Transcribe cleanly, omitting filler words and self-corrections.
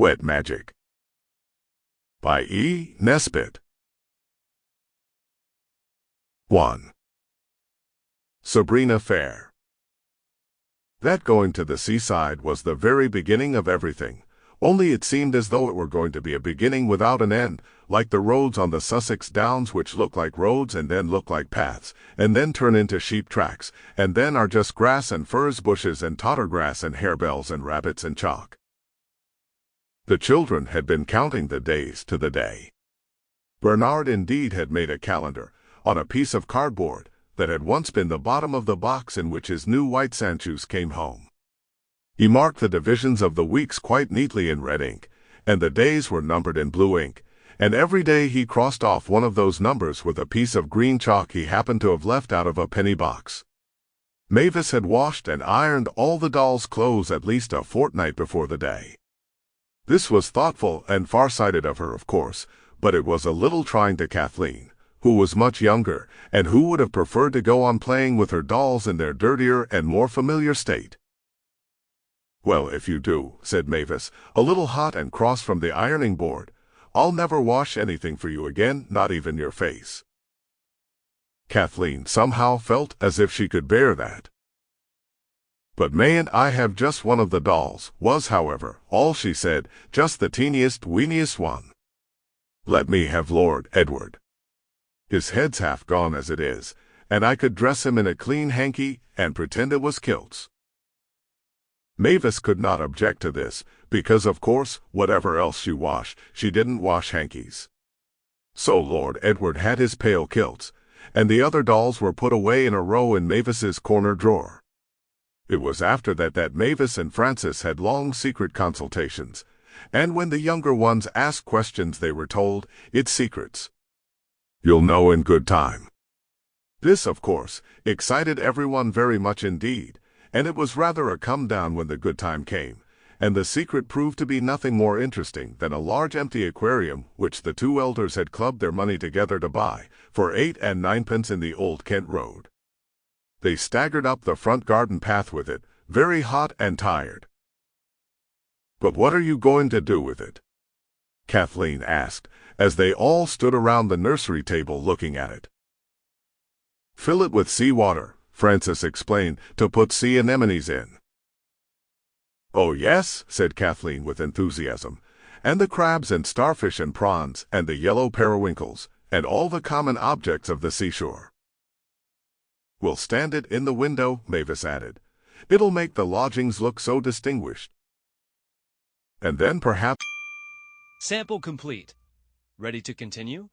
Wet Magic by Edith Nesbit. 1. Sabrina Fair. That going to the seaside was the very beginning of everything, only it seemed as though it were going to be a beginning without an end, like the roads on the Sussex Downs, which look like roads and then look like paths, and then turn into sheep tracks, and then are just grass and furze bushes and tottergrass and harebells and rabbits and chalk. The children had been counting the days to the day. Bernard indeed had made a calendar, on a piece of cardboard, that had once been the bottom of the box in which his new white sandshoes came home. He marked the divisions of the weeks quite neatly in red ink, and the days were numbered in blue ink, and every day he crossed off one of those numbers with a piece of green chalk he happened to have left out of a penny box. Mavis had washed and ironed all the dolls' clothes at least a fortnight before the day. This was thoughtful and far-sighted of her, of course, but it was a little trying to Kathleen, who was much younger, and who would have preferred to go on playing with her dolls in their dirtier and more familiar state. "Well, if you do," said Mavis, a little hot and cross from the ironing board, "I'll never wash anything for you again, not even your face." Kathleen somehow felt as if she could bear that. "But mayn't I have just one of the dolls?" was, however, all she said, "just the teeniest, weeniest one. Let me have Lord Edward. His head's half gone as it is, and I could dress him in a clean hanky and pretend it was kilts." Mavis could not object to this, because, of course, whatever else she washed, she didn't wash hankies. So Lord Edward had his pale kilts, and the other dolls were put away in a row in Mavis's corner drawer. It was after that Mavis and Frances had long secret consultations, and when the younger ones asked questions they were told, "It's secrets. You'll know in good time." This, of course, excited everyone very much indeed, and it was rather a come-down when the good time came, and the secret proved to be nothing more interesting than a large empty aquarium which the two elders had clubbed their money together to buy, for 8 and 9 in the Old Kent Road. They staggered up the front garden path with it, very hot and tired. "But what are you going to do with it?" Kathleen asked, as they all stood around the nursery table looking at it. "Fill it with seawater," Frances explained, "to put sea anemones in." "Oh yes," said Kathleen with enthusiasm, "and the crabs and starfish and prawns and the yellow periwinkles and all the common objects of the seashore. We'll stand it in the window," Mavis added. "It'll make the lodgings look so distinguished. And then perhaps—" Sample complete. Ready to continue?